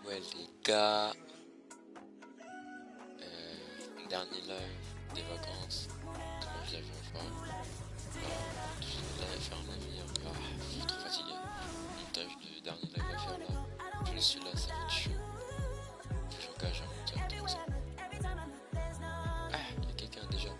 Ouais les gars, dernier live des vacances, dimanche j'avais enfin, je vais faire un avis, je suis trop fatigué, montage de dernier live à faire là, je le suis là, ça va être chaud, faut que j'engage un monteur comme ça. Ah, il y a quelqu'un déjà.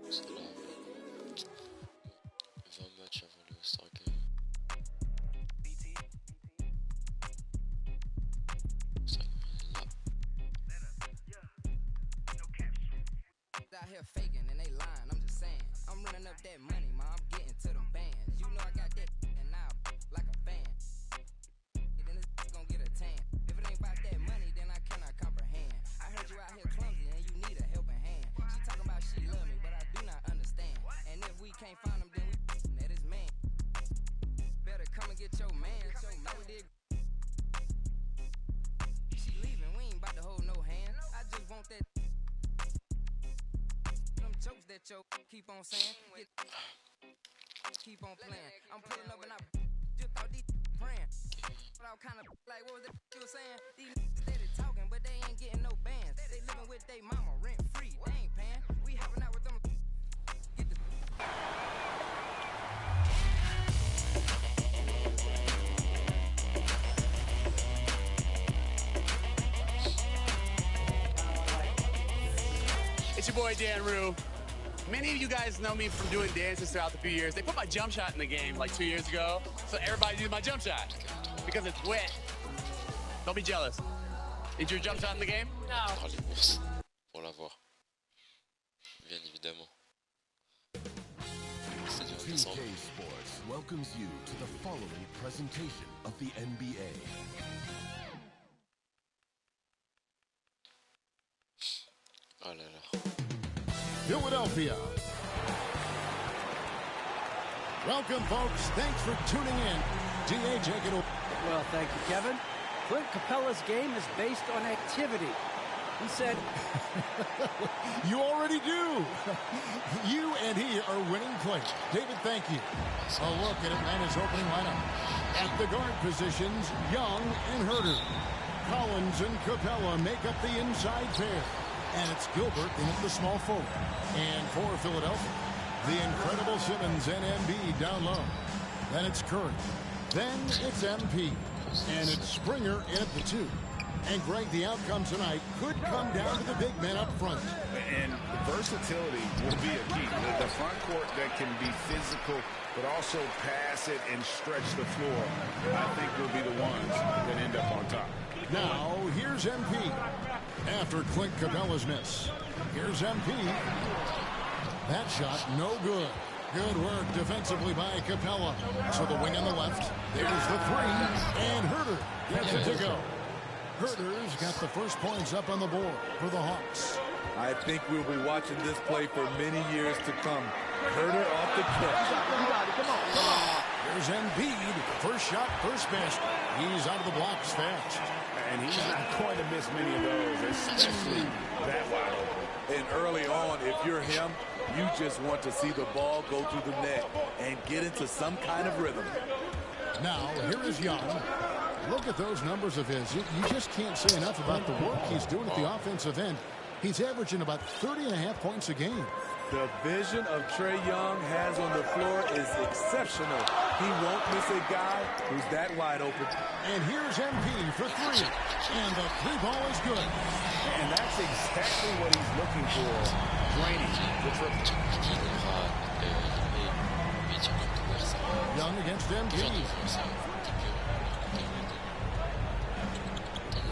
Parce que là, 20 matchs avant le All-Star Game. Ça, là. Out here faking and they lying, I'm just saying. I'm running up that money, ma, I'm getting to them bands. You know I got that and now like a fan. Then this gonna get a tan. If it ain't about that money, then I cannot comprehend. I heard you out here clumsy and you need a helping hand. She talking about she love me, but I do not understand. And if we can't find him, then we that is man. Better come and get your man. Like we did. She leaving, we ain't about to hold no hand. I just want that. Jokes that yo keep on saying, keep on playing. I'm pulling up and I just thought these praying. But I kind of like, what was that you were saying? These steady talking, but they ain't getting no bands. They living with they mama rent free. They ain't paying. We hopping out with them. Get the. It's your boy Dan Rue. Many of you guys know me from doing dances throughout the few years. They put my jump shot in the game like 2 years ago, so everybody uses my jump shot because it's wet. Don't be jealous. Is your jump shot in the game? No. Oh, les bourses pour l'avoir. Bien évidemment. C'est dur de descendre. 2K Sports welcomes you to the following presentation of the NBA. Oh là là. Philadelphia. Welcome, folks. Thanks for tuning in. DA, take it over. Well, thank you, Kevin. Clint Capella's game is based on activity. He said... You already do. You and he are winning players. David, thank you. A look at Atlanta's opening lineup. At the guard positions, Young and Herter. Collins and Capella make up the inside pair. And it's Gilbert in at the small forward. And for Philadelphia, the incredible Simmons and Embiid down low. Then it's Curry. Then it's MP. And it's Springer in at the 2. And Greg, the outcome tonight could come down to the big men up front. And versatility will be a key. The front court that can be physical, but also pass it and stretch the floor, I think will be the ones that end up on top. Now, here's MP. After Clint Capella's miss. Here's MP. That shot, no good. Good work defensively by Capella. So the wing on the left. There's the 3. And Herter gets it to go. Herter's got the first points up on the board for the Hawks. I think we'll be watching this play for many years to come. Herter off the catch. Come on. There's Embiid. First shot, first basket. He's out of the blocks fast. And he's not going to miss many of those, especially that wide open. And early on, if you're him, you just want to see the ball go through the net and get into some kind of rhythm. Now, here is Young. Look at those numbers of his. You just can't say enough about the work he's doing at the offensive end. He's averaging about 30.5 points a game. The vision of Trae Young has on the floor is exceptional. He won't miss a guy who's that wide open. And here's MP for three. And the three ball is good. And that's exactly what he's looking for. Draining the triple. Young against MP.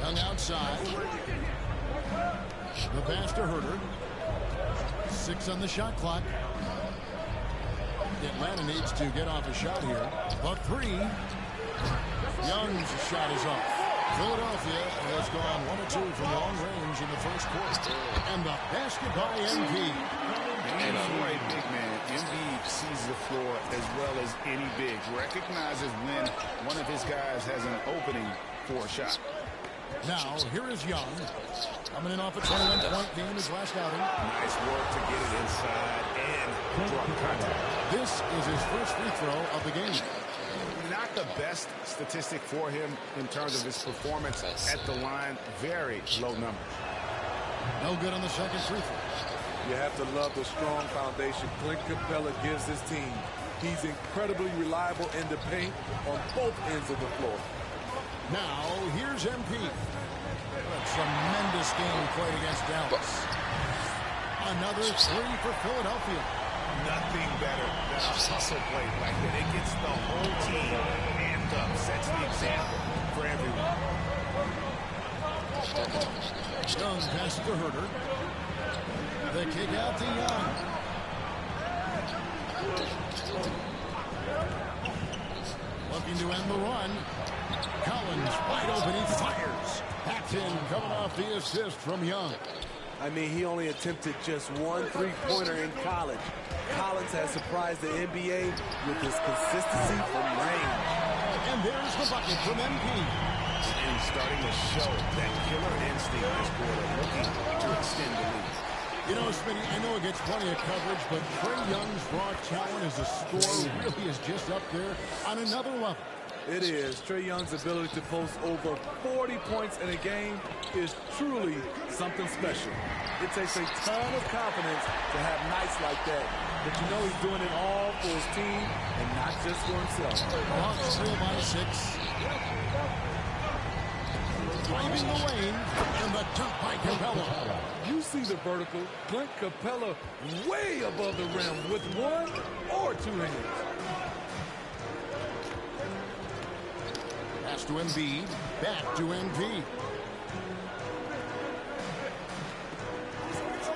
Young outside. The pass to Herter. 6 on the shot clock. Atlanta needs to get off a shot here. A three. Young's shot is off. Philadelphia has gone 1 of 2 from long range in the first quarter. And the basket by MP. And for a big man, Embiid sees the floor as well as any big. Recognizes when one of his guys has an opening for a shot. Now, here is Young. Coming in off a 21-point game his last outing. Nice work to get it inside and drop contact. This is his first free throw of the game. Not the best statistic for him in terms of his performance at the line. Very low number. No good on the second free throw. You have to love the strong foundation Clint Capella gives his team. He's incredibly reliable in the paint on both ends of the floor. Now, here's MP. A tremendous game played against Dallas. Another three for Philadelphia. Nothing better than a hustle play like that. It gets the whole team amped up. Sets the example for everyone. Young passes to Herter. The kick out to Young. Looking to end the run. Collins wide open. He fires. Backed in, coming off the assist from Young. I mean, he only attempted just 1 three-pointer in college. Collins has surprised the NBA with his consistency from range. And there's the bucket from MP. And starting to show that killer instinct this quarter, looking to extend the lead. You know, Smitty, I know it gets plenty of coverage, but Trae Young's raw talent as a scorer really is just up there on another level. It is. Trae Young's ability to post over 40 points in a game is truly something special. It takes a ton of confidence to have nights like that. But you know he's doing it all for his team and not just for himself. Hawks trail by 6. Driving the lane, and the dunk by Capella. You see the vertical. Clint Capella way above the rim with 1 or 2 hands. Pass to Embiid, back to MP.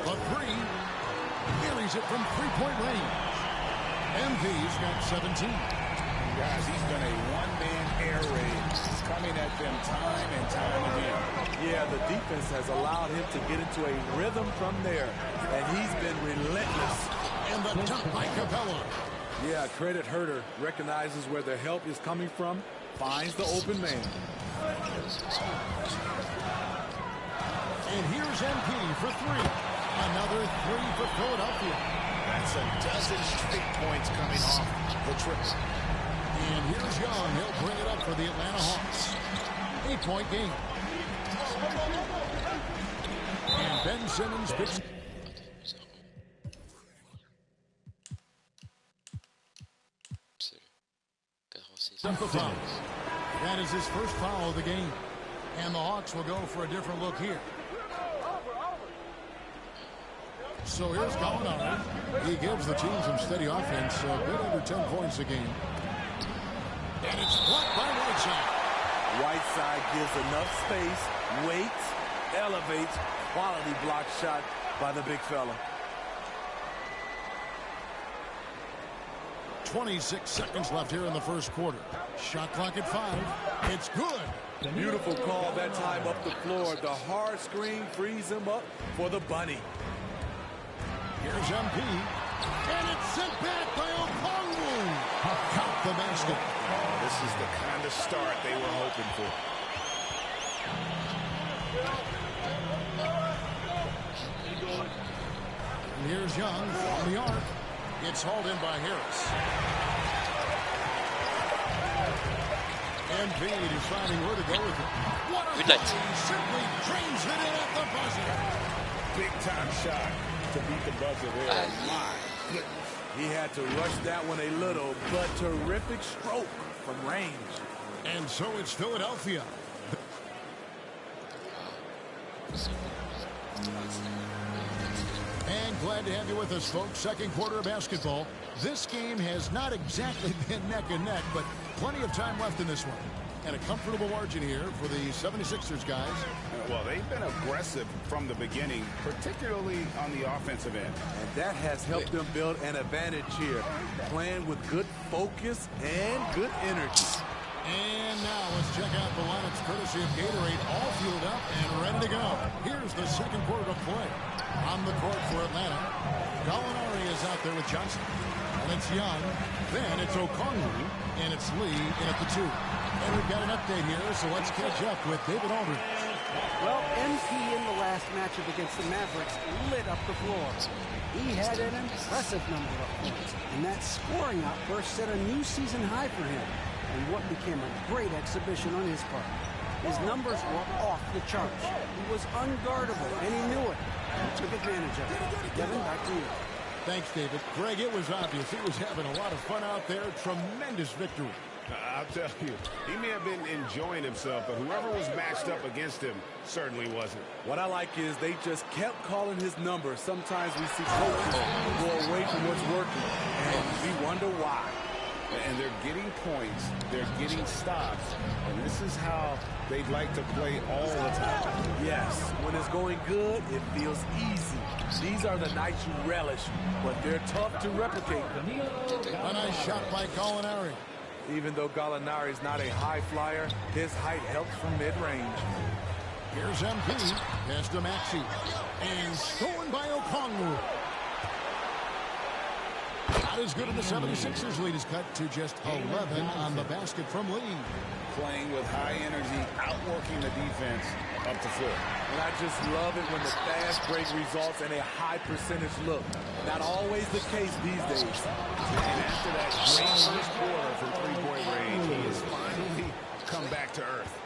A three, carries it from three-point range. MP's got 17. Guys, he's been a one-man air raid. He's coming at them time and time again. Yeah, the defense has allowed him to get into a rhythm from there, and he's been relentless. And the dunk by Capella. Yeah, credit Herter. Recognizes where the help is coming from, finds the open man. And here's MP for 3. Another 3 for Philadelphia. That's a dozen straight points coming off the triple. And here's Young. He'll bring it up for the Atlanta Hawks. 8-point game. And Ben Simmons picks. The foul. That is his first foul of the game. And the Hawks will go for a different look here. So here's Gallinari. He gives the team some steady offense, a bit under 10 points a game. And it's blocked by Whiteside. Whiteside gives enough space, waits, elevates, quality block shot by the big fella. 26 seconds left here in the first quarter. Shot clock at 5. It's good. Beautiful call that time up the floor. The hard screen frees him up for the bunny. Here's MP. And it's sent back by Okongwu. Count the basket. This is the kind of start they were hoping for. And here's Young from the arc. It's hauled in by Harris. MP deciding where to go with it. What a Good night. He simply drains it in at the buzzer. Big time shot. to beat the buzzer there. My goodness. He had to rush that one a little, but terrific stroke from range. And so it's Philadelphia. And glad to have you with us, folks. Second quarter of basketball. This game has not exactly been neck and neck, but plenty of time left in this one. And a comfortable margin here for the 76ers guys. Well, they've been aggressive from the beginning, particularly on the offensive end. And that has helped them build an advantage here, playing with good focus and good energy. And now let's check out the lineups courtesy of Gatorade, all fueled up and ready to go. Here's the second quarter of play. On the court for Atlanta, Gallinari is out there with Johnson. And it's Young. Then it's Okongwu. And it's Lee in at the 2. And we've got an update here, so let's catch up with David Aldridge. Well, MP in the last matchup against the Mavericks lit up the floor. He had an impressive number of points, and that scoring outburst set a new season high for him, and what became a great exhibition on his part. His numbers were off the charts. He was unguardable, and he knew it. He took advantage of it. Devin, back to you. Thanks, David. Greg, it was obvious. He was having a lot of fun out there. Tremendous victory. I'll tell you, he may have been enjoying himself, but whoever was matched up against him certainly wasn't. What I like is they just kept calling his number. Sometimes we see coaches go away from what's working, and we wonder why. And they're getting points, they're getting stops, and this is how they'd like to play all the time. Yes, when it's going good, it feels easy. These are the nights you relish, but they're tough to replicate. A nice shot by Gallinari. Even though Gallinari is not a high flyer, his height helps from mid-range. Here's MP. Pass to Maxey. And stolen by Okongwu. Not as good in the 76ers lead is cut to just 11 on the basket from Lee. Playing with high energy, outworking the defense up the floor. And I just love it when the fast break results in a high percentage look. Not always the case these days. And after that great first quarter from three-point range, he has finally come back to earth.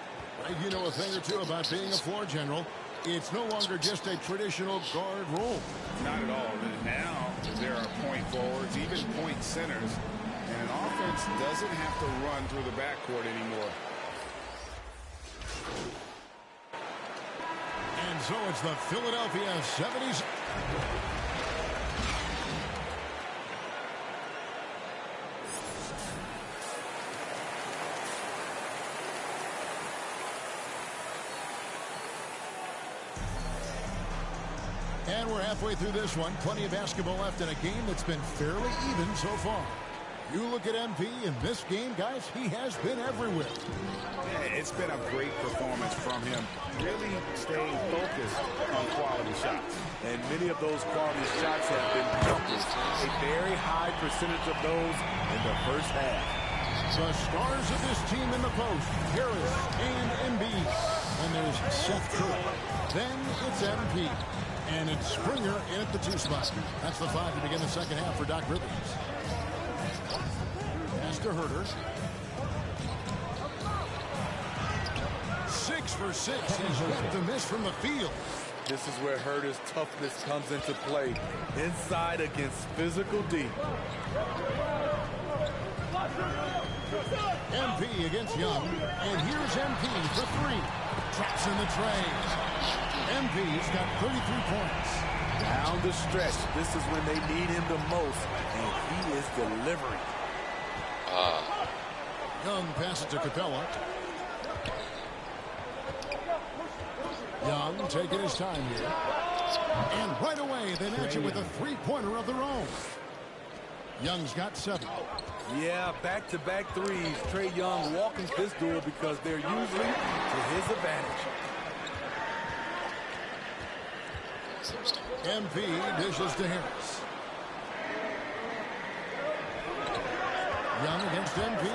You know a thing or two about being a floor general. It's no longer just a traditional guard role. Not at all. Now there are point forwards, even point centers, and an offense doesn't have to run through the backcourt anymore. And so it's the Philadelphia 70s. And we're halfway through this one. Plenty of basketball left in a game that's been fairly even so far. You look at MP in this game, guys, he has been everywhere. Yeah, it's been a great performance from him. Really staying focused on quality shots. And many of those quality shots have been jumpers. A very high percentage of those in the first half. The stars of this team in the post, Harris and Embiid. And there's Seth Curry. Then it's MP. And it's Springer in at the 2 spot. That's the 5 to begin the second half for Doc Rivers. Pass to Herter. 6 for 6. He's got the miss from the field. This is where Herter's toughness comes into play. Inside against physical D. MP against Young. And here's MP for 3. Traps in the tray. MP's got 33 points. Down the stretch. This is when they need him the most, and he is delivering. Young passes to Capella. Young taking his time here. And right away, they match it with a three-pointer of their own. Young's got 7. Yeah, back-to-back threes. Trae Young walking this duel because they're usually to his advantage. MP dishes to Harris. Young against MP.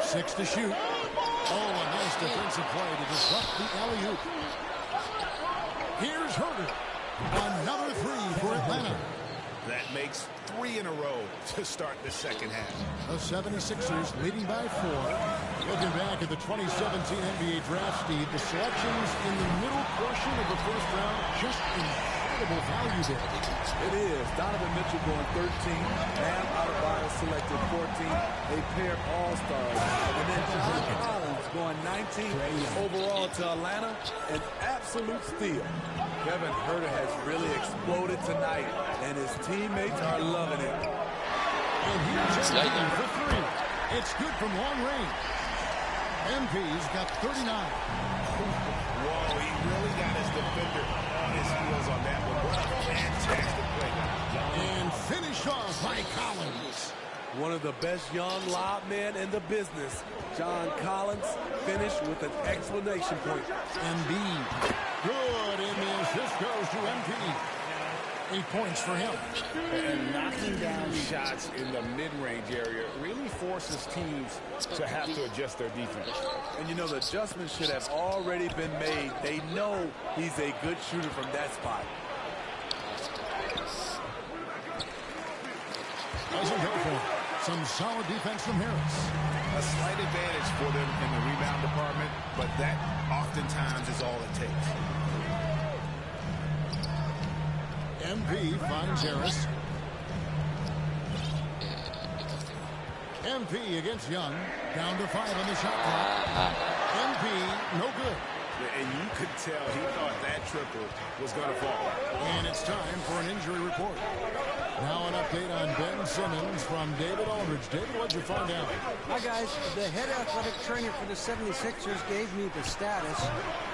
6 to shoot. Oh, a nice defensive play to disrupt the alley-oop. Here's Herter. Another 3 for Atlanta. That makes 3 in a row to start the second half. The 76ers leading by 4. Looking back at the 2017 NBA draft, Steve, the selections in the middle portion of the first round just incredible incredible value there. It is. Donovan Mitchell going 13. Bam Adebayo selected 14. A pair of all-stars. And then John Collins going 19 overall to Atlanta. An absolute steal. Kevin Huerter has really exploded tonight, and his teammates are loving it. And here's MP's for three. It's good from long range. MP's got 39. Whoa, he really got his defender on his heels on that one. What a fantastic play. And finished off by Collins. One of the best young lob men in the business. John Collins finished with an exclamation point. Embiid. Good, and the assist goes to MP. 8 points for him. And knocking down shots in the mid-range area really forces teams to have to adjust their defense. And you know, the adjustments should have already been made. They know he's a good shooter from that spot. Doesn't go for it. Some solid defense from Harris. A slight advantage for them in the rebound department, but that oftentimes is all it takes. MP finds Harris. MP against Young. Down to 5 on the shot clock. MP, no good. And you could tell he thought that triple was going to fall. And it's time for an injury report. Now an update on Ben Simmons from David Aldridge. David, what'd you find out? Hi, guys. The head athletic trainer for the 76ers gave me the status.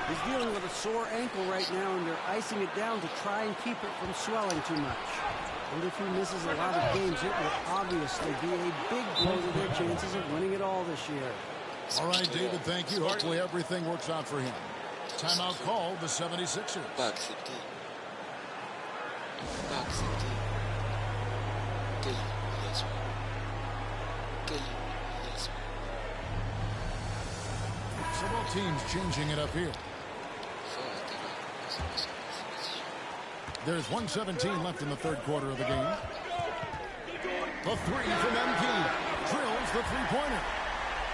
He's dealing with a sore ankle right now, and they're icing it down to try and keep it from swelling too much. And if he misses a lot of games, it will obviously be a big blow to their chances of winning it all this year. All right, David, thank you. Hopefully everything works out for him. Timeout called the 76ers. Pas accepté. Pas accepté. Quelle humiliation. Quelle humiliation. Several teams changing it up here. There's 1:17 left in the third quarter of the game. The three from MP. Drills the three-pointer.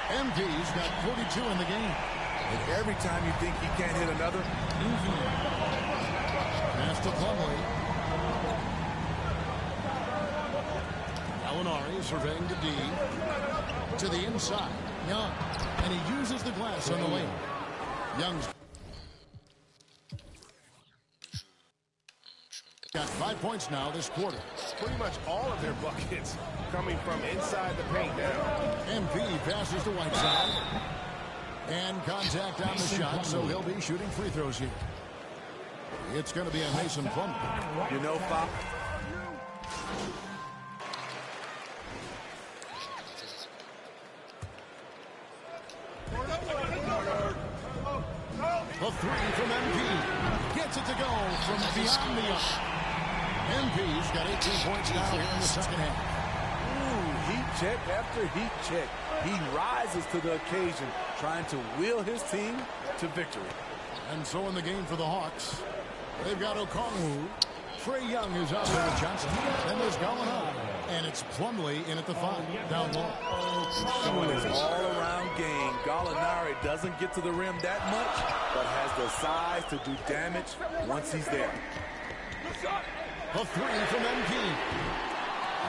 MP's got 42 in the game. And every time you think he can't hit another, Pass to Plumlee. Gallinari surveying the D. To the inside. Young. And he uses the glass on the lane. Young's got 5 points now this quarter. Pretty much all of their buckets coming from inside the paint now. MP passes to Whiteside. And contact on the shot, so he'll be shooting free throws here. It's going to be a Mason Plumlee. you know, Pop, The three from MP. Gets it to go from beyond the arc. MP's got 18 points now here in the second half. ooh, heat check after heat check. He rises to the occasion, trying to wheel his team to victory. And so in the game for the Hawks, they've got Okongwu. Trae Young is out there with Johnson. Then there's Gallinari. And it's Plumlee in at the 5, down low. Showing his all-around game. Gallinari doesn't get to the rim that much, but has the size to do damage once he's there. A three from MP.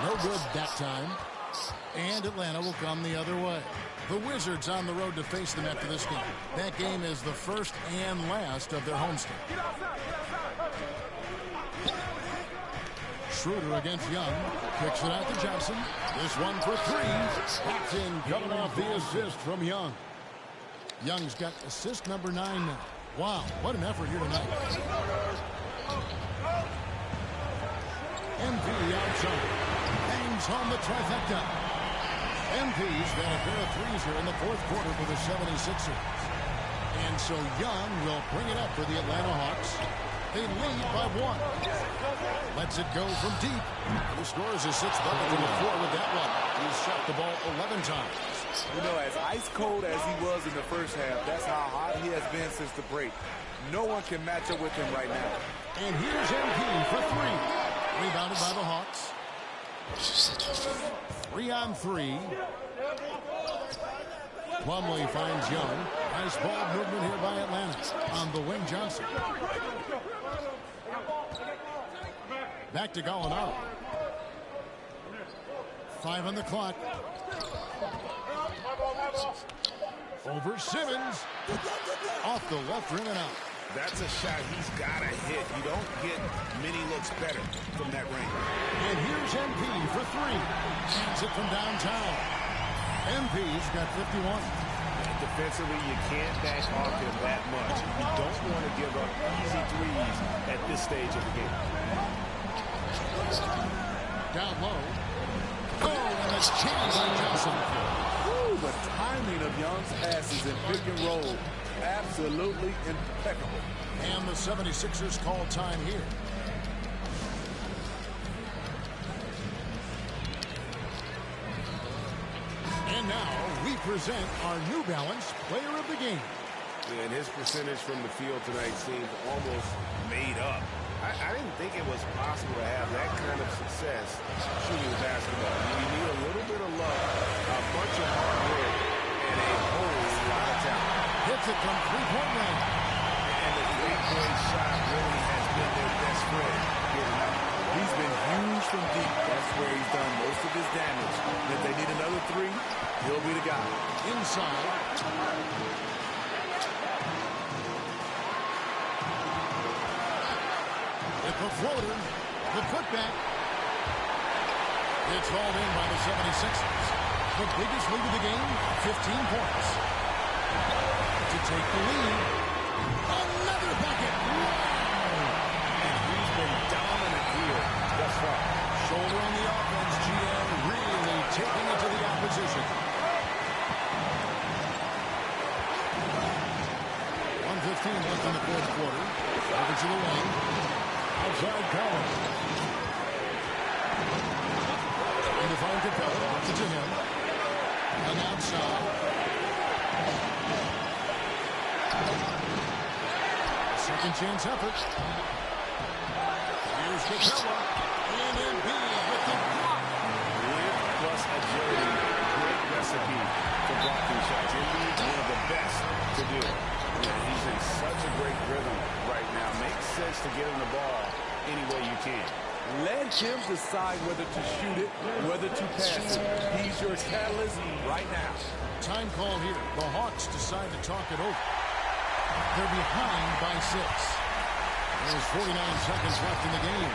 No good that time. And Atlanta will come the other way. The Wizards on the road to face them after this game. That game is the first and last of their homestand. Schroeder against Young. Kicks it out to Johnson. This one for three. Back in, coming off the assist from Young. Young's got assist number 9 now. Wow, what an effort here tonight. MP outside. Bangs home the trifecta. MP's got a pair of threes here in the fourth quarter for the 76ers. And so Young will bring it up for the Atlanta Hawks. They lead by 1. Lets it go from deep. He scores his 6th bucket from the floor with that one. He's shot the ball 11 times. You know, as ice cold as he was in the first half, that's how hot he has been since the break. No one can match up with him right now. And here's MP for 3. Rebounded by the Hawks. 3 on 3. Plumlee finds Young. Nice ball movement here by Atlanta. On the wing, Johnson. Back to Gallinari. 5 on the clock. Over Simmons. Off the left rim and out. That's a shot he's got to hit. You don't get many looks better from that range. And here's MP for 3. Hands it from downtown. MP's got 51. Defensively, you can't back off him that much. You don't want to give up easy threes at this stage of the game. Down low. Oh, and a chance on Johnson. Ooh, the timing of Young's passes in pick and roll, absolutely impeccable. And the 76ers call time here. And now we present our New Balance Player of the Game. And his percentage from the field tonight seemed almost made up. I didn't think it was possible to have that kind of success shooting the basketball. You need a little bit of luck, a bunch of hard work, and a whole lot of talent. Hits it from three-point range. And the three-point shot really has been their best friend here tonight. He's been huge from deep. That's where he's done most of his damage. And if they need another 3, he'll be the guy. Inside. With the floater, the putback. It's hauled in by the 76ers. The biggest lead of the game, 15 points. To take the lead. Another bucket. And he's been dominant here thus far. Shoulder on the offense, GM really taking it to the opposition. 1:15 left in the fourth quarter. Over to the lane. Outside Collins. And to find Capella. Gets it to him. And outside. Second chance effort. Here's Capella. And Embiid with the block. Lift plus agility. Great recipe for blocking shots. Embiid, one of the best to do it. He's in such a great rhythm right now. Makes sense to get him the ball any way you can. Let him decide whether to shoot it, whether to pass it. He's your catalyst right now. Time call here. The Hawks decide to talk it over. They're behind by 6. There's 49 seconds left in the game.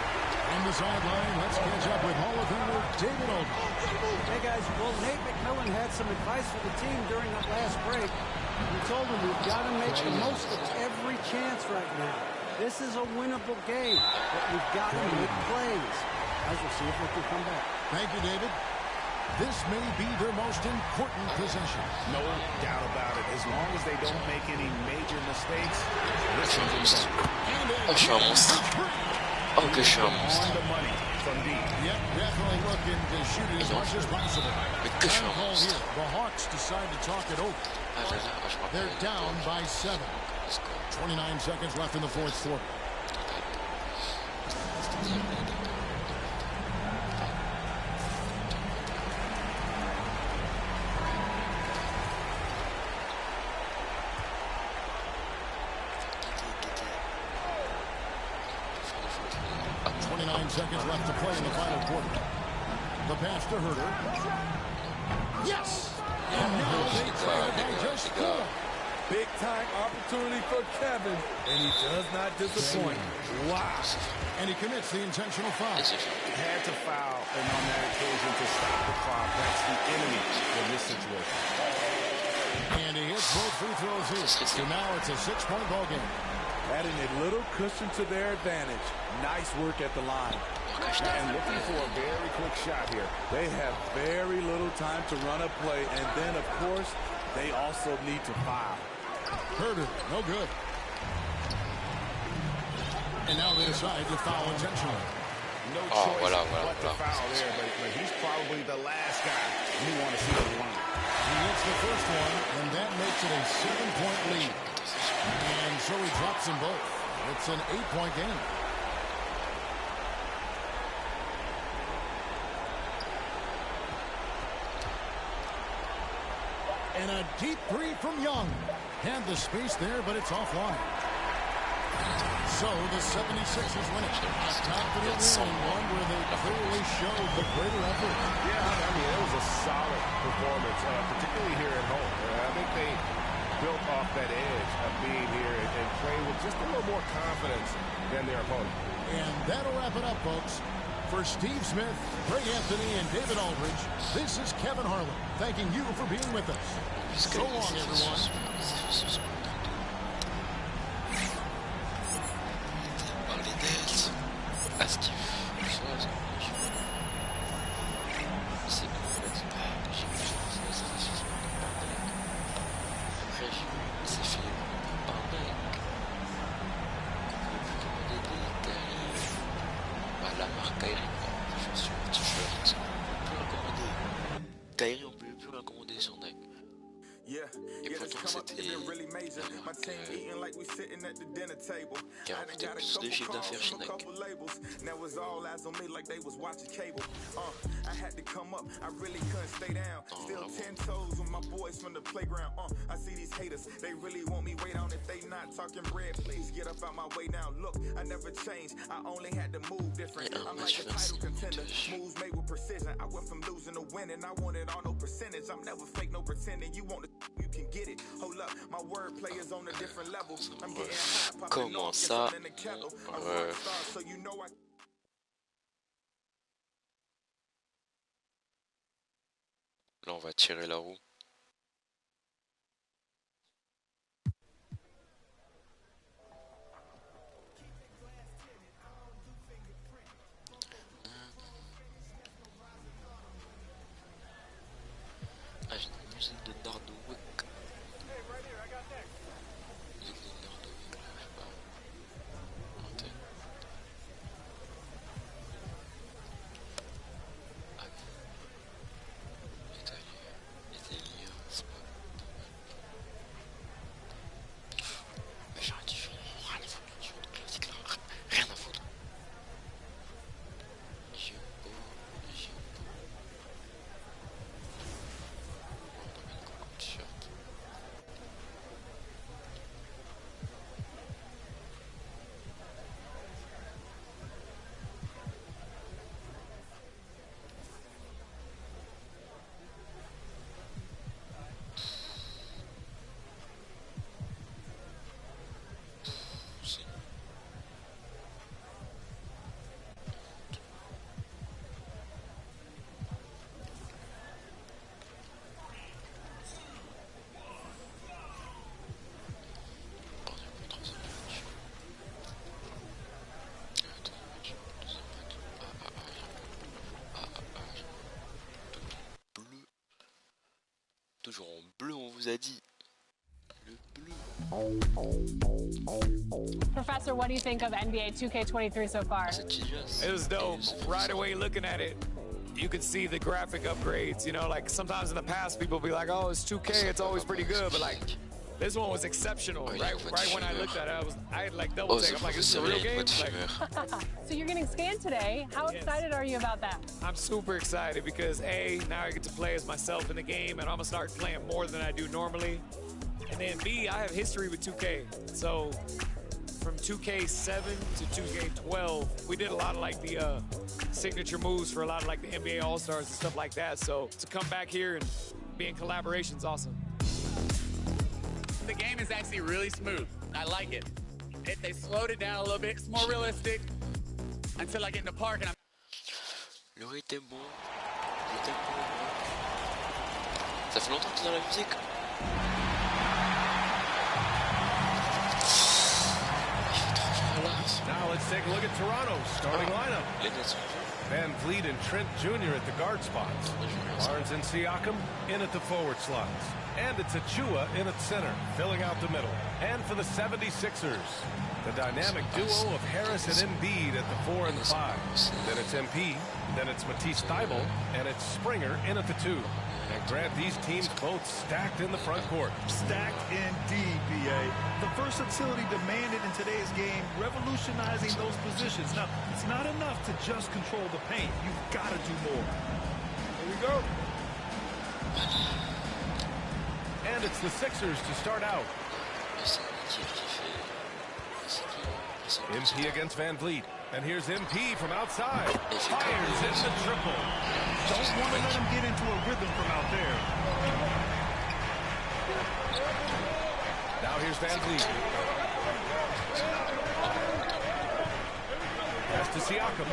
From the sideline, let's catch up with Hall of Famer David Aldridge. Hey, guys. Well, Nate McMillan had some advice for the team during that last break. He told them we've got to make the most of every chance right now. This is a winnable game, but we've got to make plays. Guys, we'll see if we can come back. Thank you, David. This may be their most important possession. No doubt about it. As long as they don't make any major mistakes, this one's in the bank. Oh, je suis un monstre. Oh, que je suis un monstre. On the money from deep. Yep, definitely looking to shoot it as much as possible. Mais que je suis Time un call monstre. here. The Hawks decide to talk it over. Ah là là, je m'appelle. They're down by 7. 29 seconds left in the fourth quarter. Seconds left to play in the final quarter. The pass to Herter. Yes! And now they trail by just 4. Big time opportunity for Kevin, and he does not disappoint. Wow. And he commits the intentional foul. Had to foul, and on that occasion to stop the clock. That's the enemy in this situation. And he hits both free throws here. So now it's a 6-point ball game. Adding a little cushion to their advantage. Nice work at the line. And looking for a very quick shot here. They have very little time to run a play, and then, of course, they also need to foul. Herter, no good. And now they decide to foul intentionally. No choice but to foul there, but he's probably the last guy you want to see on the line. He hits the first one, and that makes it a 7-point lead. And so he drops them both. It's an 8-point game. And a deep three from Young. Had the space there, but it's offline. So the 76ers win it. A confident win, one where they clearly showed the greater effort. Yeah, I mean, it was a solid performance, particularly here at home. I think they built off that edge of being here and playing with just a little more confidence than their opponent. And that'll wrap it up, folks. For Steve Smith, Greg Anthony, and David Aldridge, this is Kevin Harlan thanking you for being with us. So long, everyone. Kyrie, on peut plus raccommoder son deck. Et pourtant c'était qui a rapporté plus de chiffre d'affaires chez Nike. Comment ça? Là on va tirer la roue. Ah, j'ai une musique de Nardwick. Musique de Nardwick, là, je sais pas. Monter. Ah oui. Italien, c'est pas. Mais j'ai rien à foutre, du classique là. Rien à foutre. J'ai beau. Toujours en bleu, on vous a dit. Le bleu. Professor, what do you think of NBA 2K23 so far? It was dope. Right away looking at it, you could see the graphic upgrades. You know, like sometimes in the past people be like, oh, it's 2K, it's always pretty good. But like, this one was exceptional. Right when I looked at it, I had like double take. I'm like, is this a real game? So you're getting scanned today. How excited are you about that? I'm super excited because A, now I get to play as myself in the game and I'm gonna start playing more than I do normally. And then B, I have history with 2K. So from 2K7 to 2K12, we did a lot of like the signature moves for a lot of like the NBA All-Stars and stuff like that. So to come back here and be in collaboration is awesome. The game is actually really smooth. I like it. They slowed it down a little bit. It's more realistic until I get in the park and I'm... Le rythme est bon. Le tempo est bon. Ça fait longtemps que tu es dans la musique. Now let's take a look at Toronto's starting lineup. Van Vliet and Trent Jr. at the guard spots. Barnes and Siakam in at the forward slots. And it's Achua in at center, filling out the middle. And for the 76ers, the dynamic duo of Harris and Embiid at the 4 and 5. Then it's MP, then it's Matisse Thybulle, and it's Springer in at the 2. And Grant, these teams both stacked in the front court. Stacked indeed, B.A. The versatility demanded in today's game, revolutionizing those positions. Now, it's not enough to just control the paint. You've got to do more. Here we go. And it's the Sixers to start out. MP against Van Vliet. And here's MP from outside. Fires in the triple. Don't want to let him get into a rhythm from out there. Now here's Van Vliet. Pass to Siakam.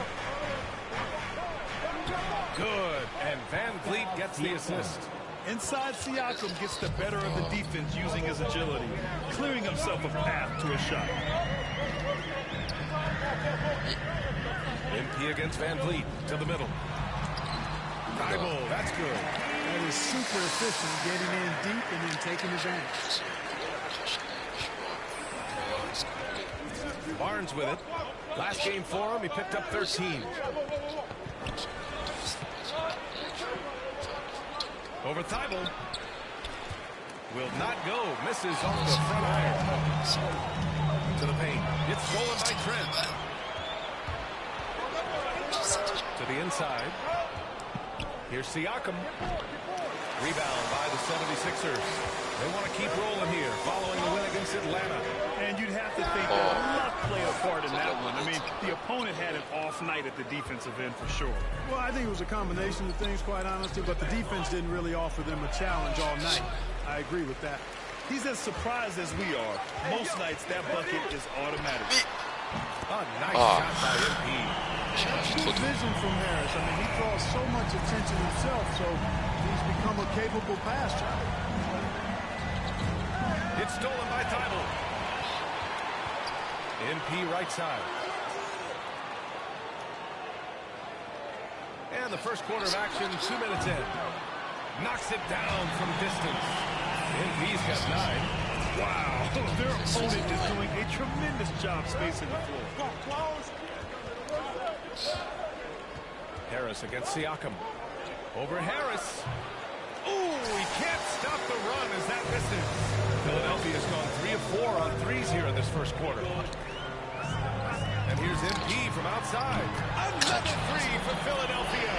Good. And Van Vliet gets the assist. Inside, Siakam gets the better of the defense using his agility, clearing himself a path to a shot. MP against Van Vliet to the middle. Bible, that's good. That is super efficient, getting in deep and then taking advantage. Barnes with it. Last game for him, he picked up 13. Over Thibault. Will not go. Misses off the front iron. To the paint. It's stolen by Trent. To the inside. Here's Siakam. Rebound by the 76ers. They want to keep rolling here following the win against Atlanta. And you'd have to think that luck played a part in that one. I mean, the opponent had an off night at the defensive end for sure. Well, I think it was a combination of things, quite honestly, but the defense didn't really offer them a challenge all night. I agree with that. He's as surprised as we are. Most nights, that bucket is automatic. A nice shot by MP. Good vision from Harris. I mean, he draws so much attention himself, so he's become a capable passer. It's stolen by Thibault. MP right side. And the first quarter of action, 2 minutes in. Knocks it down from distance. MP's got 9. Wow, their opponent is doing a tremendous job spacing the floor. Harris against Siakam. Over Harris. Ooh, he can't stop the run as that misses. Philadelphia's gone 3 of 4 on threes here in this first quarter. And here's MP from outside. Another three for Philadelphia.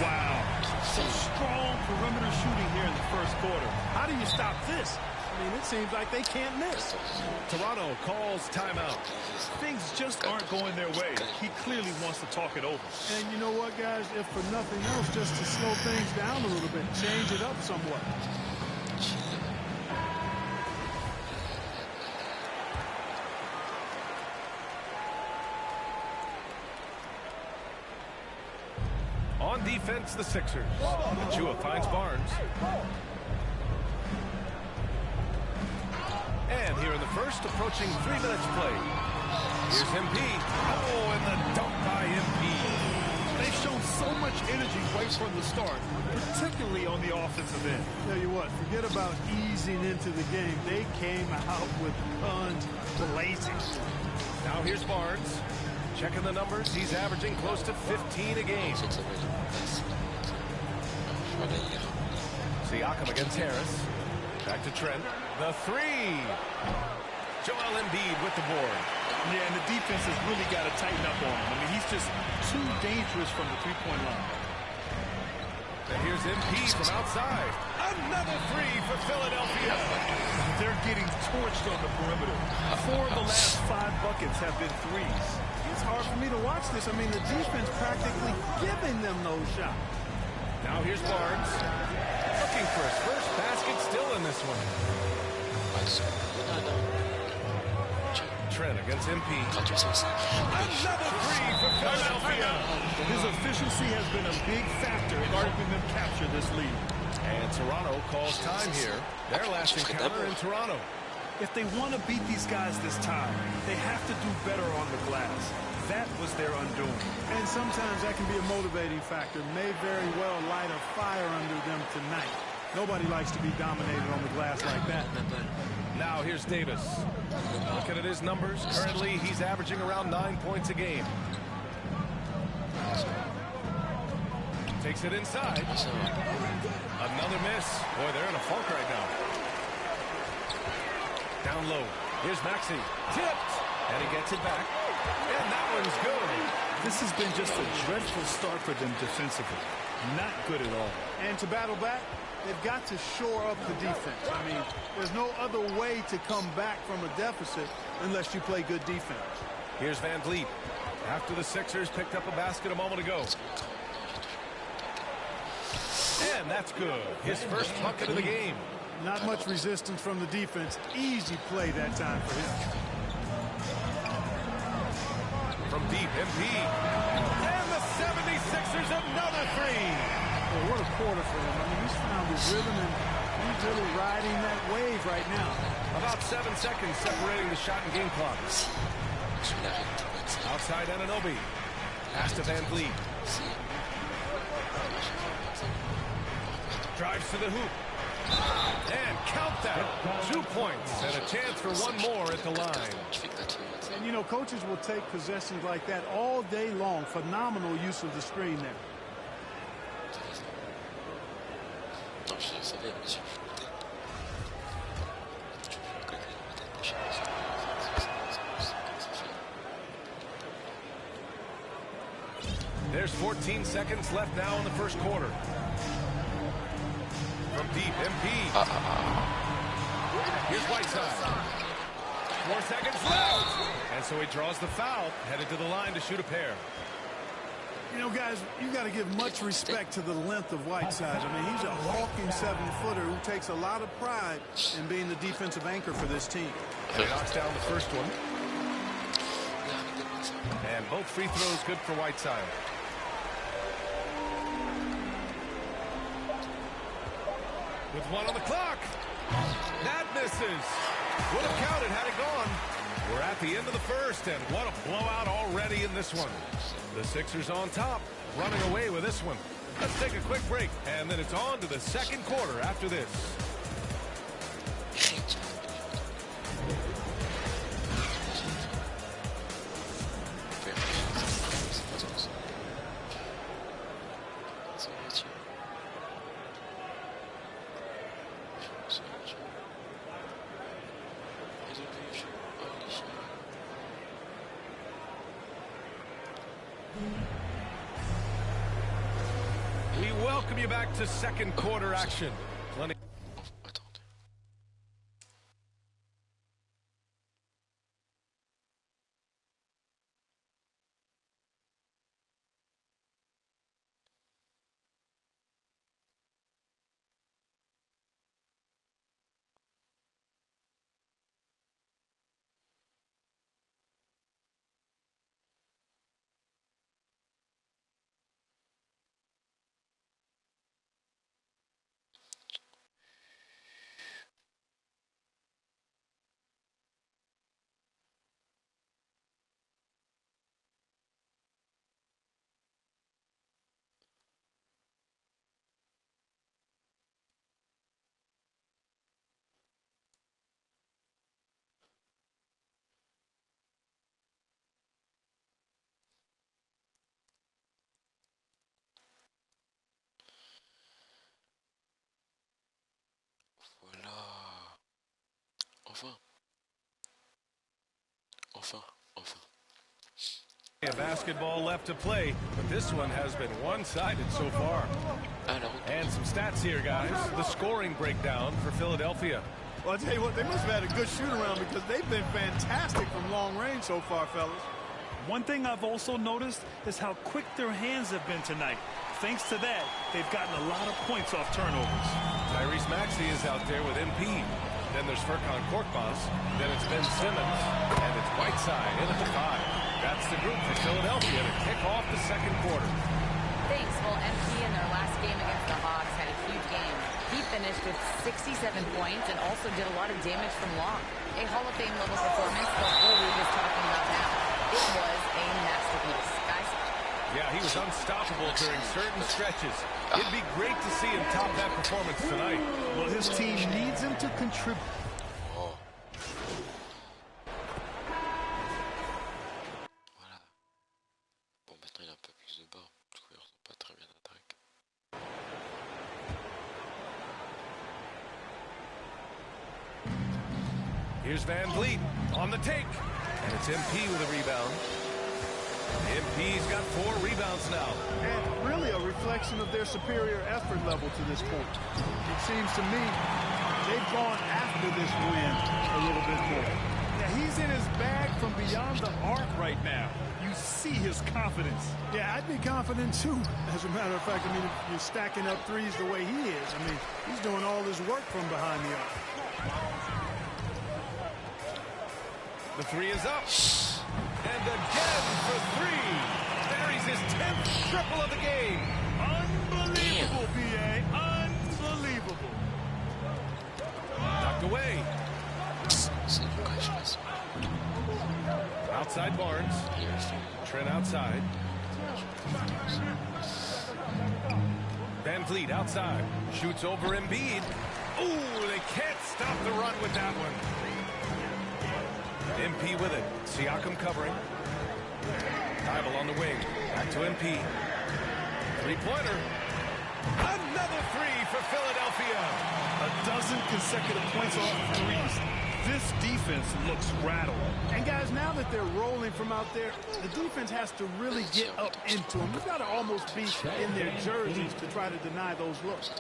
Wow, some strong perimeter shooting here in the first quarter. How do you stop this? I mean, it seems like they can't miss. Toronto calls timeout. Things just aren't going their way. He clearly wants to talk it over. And you know what, guys? If for nothing else, just to slow things down a little bit, change it up somewhat. On defense, the Sixers. Chua finds Barnes. And here in the first, approaching 3 minutes played. Here's MP. Oh, and the dunk by MP. They've shown so much energy right from the start, particularly on the offensive end. Tell you what, forget about easing into the game. They came out with guns blazing. Now here's Barnes. Checking the numbers, he's averaging close to 15 a game. Siakam against Harris. Back to Trent. The three. Joel Embiid with the board. Yeah, and the defense has really got to tighten up on him. I mean, he's just too dangerous from the three-point line. And here's MP from outside. Another three for Philadelphia. They're getting torched on the perimeter. 4 of the last 5 buckets have been threes. It's hard for me to watch this. I mean, the defense practically giving them those shots. Now here's Barnes. Looking for his first basket still in this one. Trent against MP. Another three for Philadelphia. His efficiency has been a big factor in helping them capture this lead. And Toronto calls time here. Their last encounter in Toronto. If they want to beat these guys this time, they have to do better on the glass. That was their undoing. And sometimes that can be a motivating factor. May very well light a fire under them tonight. Nobody likes to be dominated on the glass like that. Now here's Davis. Looking at his numbers, currently he's averaging around 9 points a game. Takes it inside. Another miss. Boy, they're in a funk right now. Down low. Here's Maxey. Tipped. And he gets it back. And that one's good. This has been just a dreadful start for them defensively. Not good at all. And to battle back, they've got to shore up the defense. I mean, there's no other way to come back from a deficit unless you play good defense. Here's Van Vliet. After the Sixers picked up a basket a moment ago. And that's good. His first bucket of the game. Not much resistance from the defense. Easy play that time for him. From deep, MP. And the 76ers another three. Well, what a quarter for him. I mean, he's found his rhythm, and he's really riding that wave right now. About 7 seconds separating the shot and game clocks. Outside Anunoby. Pass to Van Vliet. Drives to the hoop. And count that. 2 points and a chance for one more at the line. And, you know, coaches will take possessions like that all day long. Phenomenal use of the screen there. There's 14 seconds left now in the first quarter. From deep, MP. Here's Whiteside. 4 seconds left. And so he draws the foul, headed to the line to shoot a pair. You know, guys, you got to give much respect to the length of Whiteside. I mean, he's a hulking 7-footer who takes a lot of pride in being the defensive anchor for this team. And he knocks down the first one. And both free throws good for Whiteside. With one on the clock. That misses. Would have counted had it gone. We're at the end of the first, and what a blowout already in this one. The Sixers on top, running away with this one. Let's take a quick break, and then it's on to the second quarter after this. We welcome you back to second quarter action. Plenty. Basketball left to play, but this one has been one-sided so far. And some stats here, guys. The scoring breakdown for Philadelphia. Well, I'll tell you what, they must have had a good shoot-around because they've been fantastic from long range so far, fellas. One thing I've also noticed is how quick their hands have been tonight. Thanks to that, they've gotten a lot of points off turnovers. Tyrese Maxey is out there with MP. Then there's Furkan Korkmaz. Then it's Ben Simmons. And it's Whiteside in at the 5. That's the group for Philadelphia to kick off the second quarter. Thanks. Well, MP in their last game against the Hawks had a huge game. He finished with 67 points and also did a lot of damage from long. A Hall of Fame level performance the whole league is talking about now. It was a masterpiece, guys. Yeah, he was unstoppable during certain stretches. It'd be great to see him top that performance tonight. Well, his team needs him to contribute. Here's Van Vliet on the take. And it's MP with a rebound. MP's got 4 rebounds now. And really a reflection of their superior effort level to this point. It seems to me they've gone after this win a little bit more. Yeah, he's in his bag from beyond the arc right now. You see his confidence. Yeah, I'd be confident too. As a matter of fact, I mean, if you're stacking up threes the way he is, I mean, he's doing all his work from behind the arc. The three is up. And again for three. Buries his 10th triple of the game. Unbelievable, B.A. Unbelievable. Knocked away. Outside Barnes. Trent outside. Van Vliet outside. Shoots over Embiid. Ooh, they can't stop the run with that one. MP with it. Siakam covering. Tybal on the wing. Back to MP. Three-pointer. Another three for Philadelphia. A dozen consecutive points off threes. This defense looks rattled. And guys, now that they're rolling from out there, the defense has to really get up into them. You've got to almost be in their jerseys to try to deny those looks.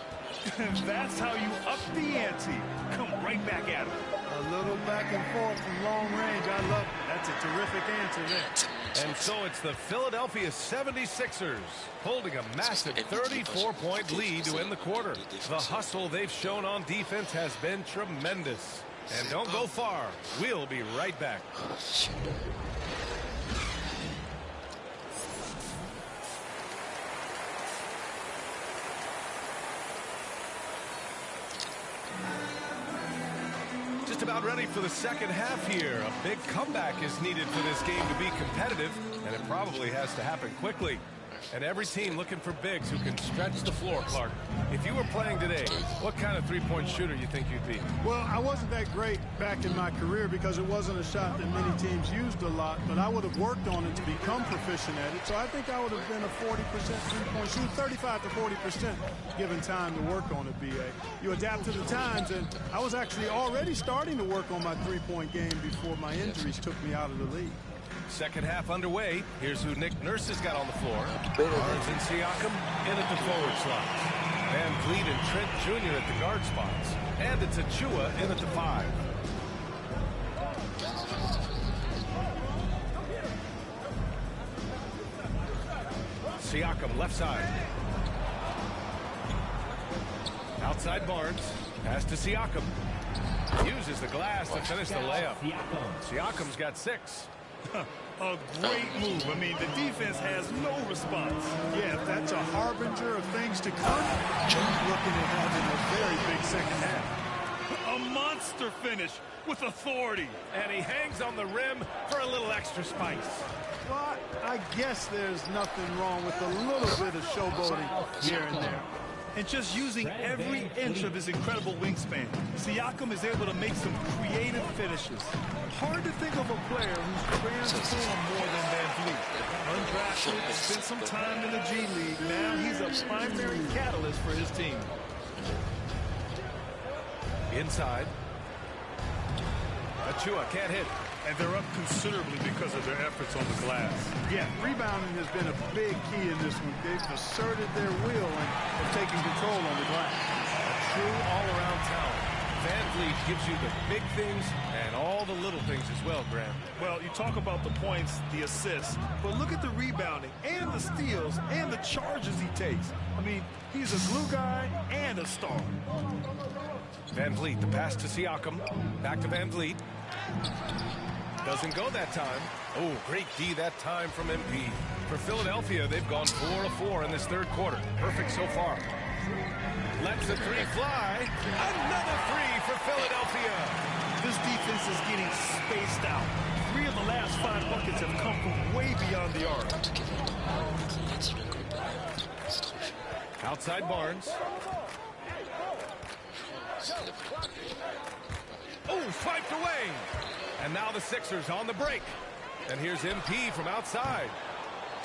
That's how you up the ante. Come right back at him. A little back and forth from long range. I love it. That's a terrific answer there. And so it's the Philadelphia 76ers holding a massive 34-point lead to end the quarter. The hustle they've shown on defense has been tremendous. And don't go far. We'll be right back. Just about ready for the second half here. A big comeback is needed for this game to be competitive, and it probably has to happen quickly. And every team looking for bigs who can stretch the floor, Clark. If you were playing today, what kind of three-point shooter you think you'd be? Well, I wasn't that great back in my career because it wasn't a shot that many teams used a lot, but I would have worked on it to become proficient at it. So I think I would have been a 40% three-point shooter, 35 to 40% given time to work on it, B.A. You adapt to the times, and I was actually already starting to work on my three-point game before my injuries took me out of the league. Second half underway. Here's who Nick Nurse has got on the floor. Barnes and Siakam in at the forward slots. Van Vliet and Trent Jr. at the guard spots. And it's Achua in at the 5. Siakam left side. Outside Barnes. Pass to Siakam. Uses the glass to finish the layup. Siakam's got 6. A great move. I mean, the defense has no response. Yeah, if that's a harbinger of things to come, he's looking at having a very big second half. A monster finish with authority. And he hangs on the rim for a little extra spice. Well, I guess there's nothing wrong with a little bit of showboating here and there. And just using every inch of his incredible wingspan, Siakam is able to make some creative finishes. Hard to think of a player who's transformed more than Van Vliet. Undrafted, spent some time in the G League. Now he's a primary catalyst for his team. Inside. Achua can't hit. And they're up considerably because of their efforts on the glass. Yeah, rebounding has been a big key in this one. They've asserted their will and have taken control on the glass. A true all-around talent. Van Vliet gives you the big things and all the little things as well, Graham. Well, you talk about the points, the assists, but look at the rebounding and the steals and the charges he takes. I mean, he's a glue guy and a star. Van Vliet, the pass to Siakam. Back to Van Vliet. Doesn't go that time. Oh, great D that time from MP. For Philadelphia, they've gone 4 of 4 in this third quarter. Perfect so far. Lets the three fly. Another three for Philadelphia. This defense is getting spaced out. 3 of the last 5 buckets have come from way beyond the arc. Outside Barnes. Oh, swiped away. And now the Sixers on the break. And here's MP from outside.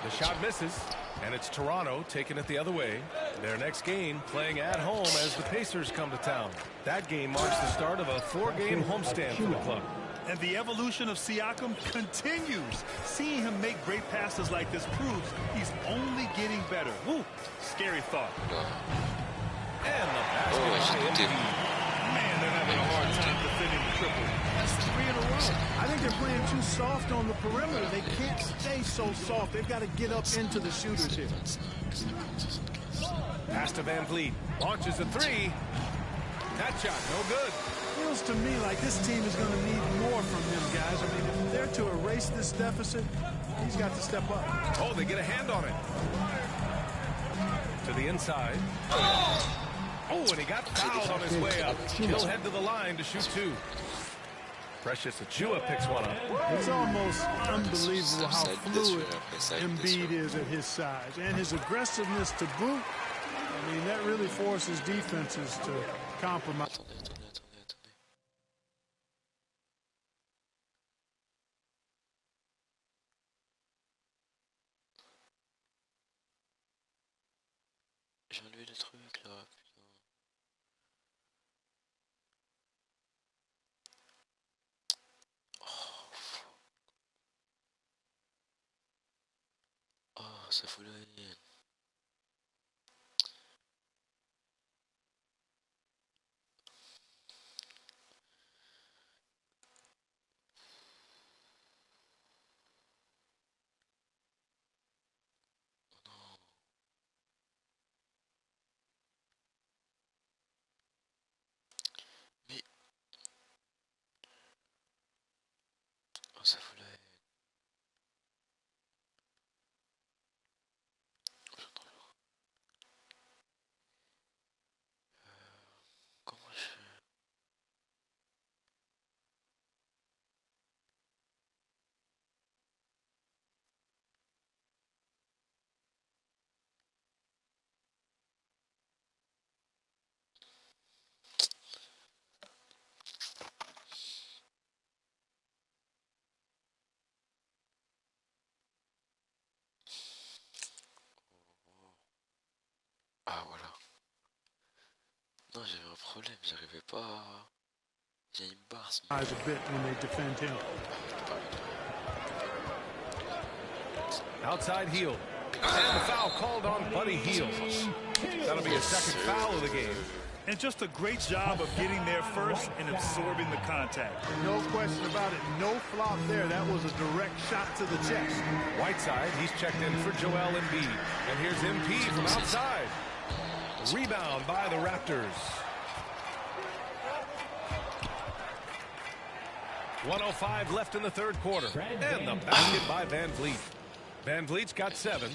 The shot misses, and it's Toronto taking it the other way. Their next game playing at home as the Pacers come to town. That game marks the start of a 4-game homestand for the club. And the evolution of Siakam continues. Seeing him make great passes like this proves he's only getting better. Woo, scary thought. And the basket by MP. Man, they're having a hard time defending the triple. That's 3 in a row. I think they're playing too soft on the perimeter. They can't stay so soft. They've got to get up into the shooters here. Pass to Van Vliet. Launches a 3. That shot, no good. Feels to me like this team is going to need more from him, guys. I mean, if they're to erase this deficit, he's got to step up. Oh, they get a hand on it. To the inside. Oh, and he got fouled on his way up. He'll head to the line to shoot 2. Precious Achua picks one up. It's almost unbelievable how fluid Embiid is at his size. And his aggressiveness to boot, I mean, that really forces defenses to compromise. J'ai enlevé le truc là, putain. Oh, ça fout la haine. Mais... Oh, ça fout la haine. Comment je fais? Ah voilà. Non, j'avais un problème, j'arrivais pas à... Il y a une barre. A bit when they defend him. Outside heel. And the foul called on Buddy Hield. That'll be a second foul of the game. And just a great job of getting there first and absorbing the contact. No question about it. No flop there. That was a direct shot to the chest. Whiteside, he's checked in for Joel Embiid. And here's MP from outside. Rebound by the Raptors. 1:05 left in the third quarter. And the basket by Van Vliet. Van Vliet's got 7.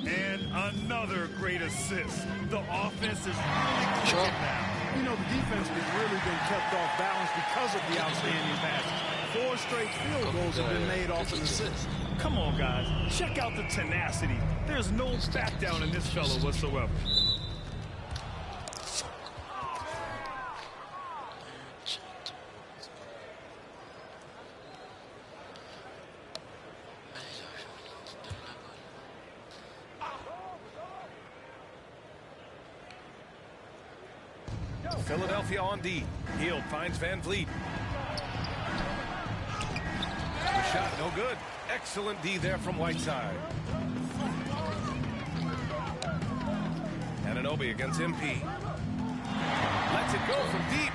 And another great assist. The offense is really clicking now. You know, the defense has really been kept off balance because of the outstanding pass. 4 straight field goals have been made off an assist. Come on, guys. Check out the tenacity. There's no back down in this fellow whatsoever. Philadelphia on D. Hield finds Van Vliet. The shot no good. Excellent D there from Whiteside. Anunoby against MP. Lets it go from deep.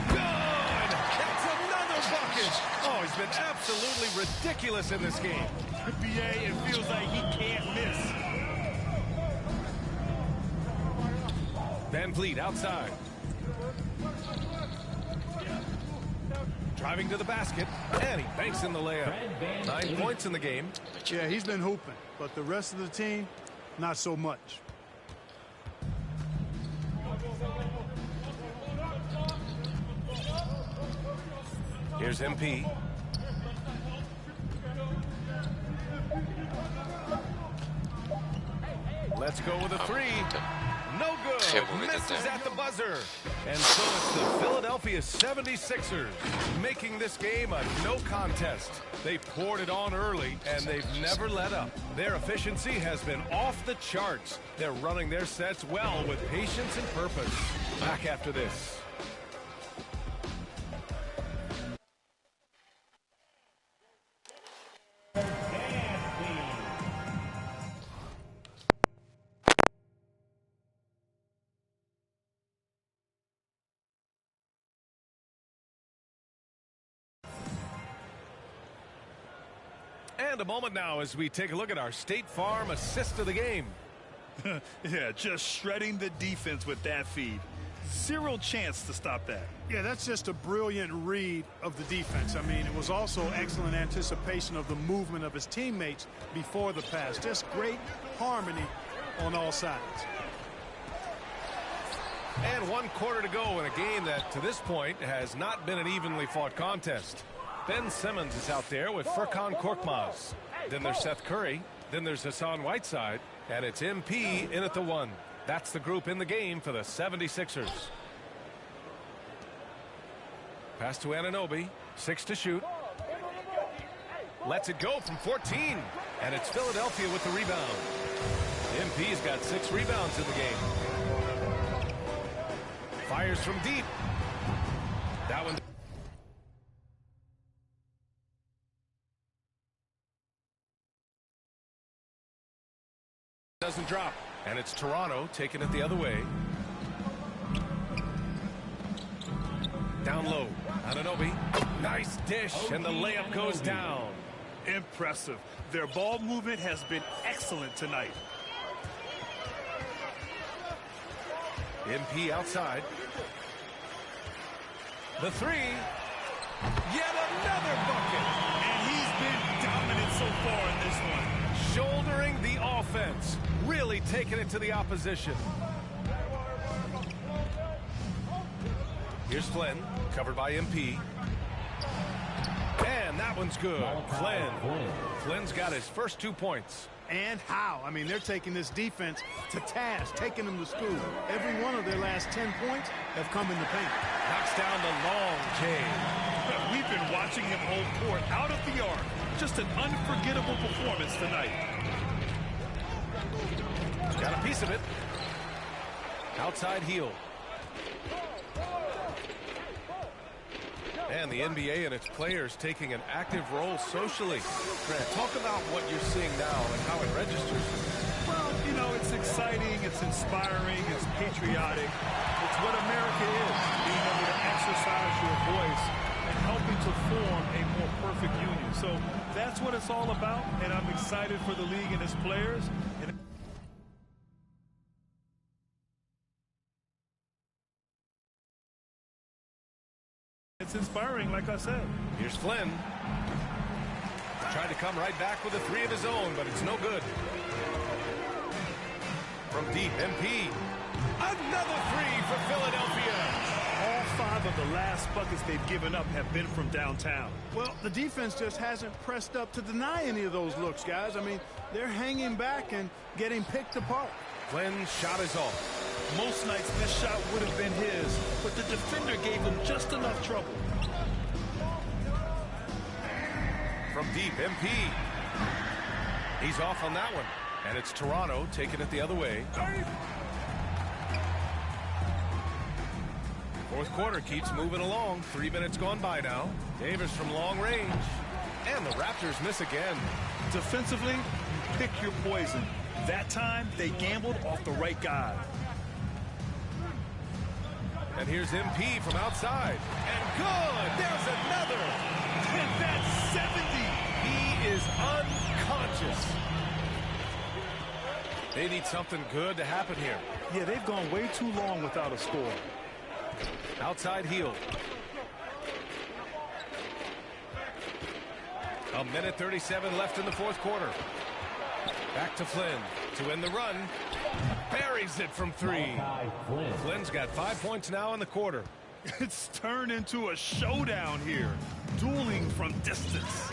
Good! It's another bucket! Oh, he's been absolutely ridiculous in this game. BA, it feels like he can't miss. Van Vliet outside. Driving to the basket, and he banks in the layup. 9 points in the game. Yeah, he's been hooping, but the rest of the team, not so much. Here's MP. Let's go with a 3. No good. Misses at the buzzer. And so it's the Philadelphia 76ers making this game a no contest. They poured it on early, and they've never let up. Their efficiency has been off the charts. They're running their sets well with patience and purpose. Back after this. And a moment now as we take a look at our State Farm assist of the game. Yeah, just shredding the defense with that feed. Zero chance to stop that. Yeah, that's just a brilliant read of the defense. I mean, it was also excellent anticipation of the movement of his teammates before the pass. Just great harmony on all sides. And 1 quarter to go in a game that, to this point, has not been an evenly fought contest. Ben Simmons is out there with Furkan Korkmaz. Then there's Seth Curry. Then there's Hassan Whiteside. And it's MP in at the 1. That's the group in the game for the 76ers. Pass to Anunoby. 6 to shoot. Lets it go from 14. And it's Philadelphia with the rebound. MP's got 6 rebounds in the game. Fires from deep. That one doesn't drop. And it's Toronto taking it the other way. Down low. Anunoby. Nice dish. And the layup goes down. Impressive. Their ball movement has been excellent tonight. MP outside. The 3. Yet another bucket. And he's been dominant so far in this one. Shouldering the offense. Really taking it to the opposition. Here's Flynn. Covered by MP. And that one's good. Flynn. Flynn's got his first 2 points. And how? I mean, they're taking this defense to task, taking them to school. Every one of their last 10 points have come in the paint. Knocks down the long J. We've been watching him hold court out of the arc. Just an unforgettable performance tonight. Got a piece of it. Outside heel. And the NBA and its players taking an active role socially. Grant, talk about what you're seeing now and how it registers. Well, you know, it's exciting, it's inspiring, it's patriotic. It's what America is, being able to exercise your voice and helping to form a more perfect union. So that's what it's all about, and I'm excited for the league and its players. And it's inspiring, like I said. Here's Flynn. Tried to come right back with a 3 of his own, but it's no good. From deep, MP. Another 3 for Philadelphia. All 5 of the last buckets they've given up have been from downtown. Well, the defense just hasn't pressed up to deny any of those looks, guys. I mean, they're hanging back and getting picked apart. Flynn's shot is off. Most nights this shot would have been his, but the defender gave him just enough trouble. From deep, MP. He's off on that one. And it's Toronto taking it the other way. Fourth quarter keeps moving along. 3 minutes gone by now. Davis from long range. And the Raptors miss again. Defensively, pick your poison. That time, they gambled off the right guy. And here's MP from outside. And good! There's another! And that's 70! He is unconscious. They need something good to happen here. Yeah, they've gone way too long without a score. Outside heel. A minute 37 left in the fourth quarter. Back to Flynn to end the run. Buries it from 3. Flynn's got 5 points now in the quarter. It's turned into a showdown here. Dueling from distance.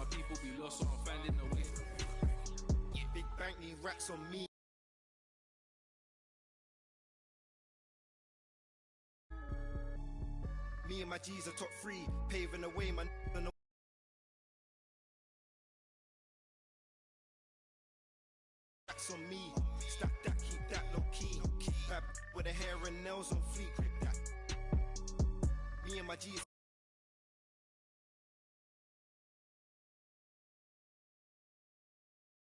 of people be lost, so I'm finding a way. Big bank need racks on me. Me and my G's are top 3, paving the way, man. Racks on me, stack that, keep that low key. Bad with the hair and nails on fleek. Me and my G's.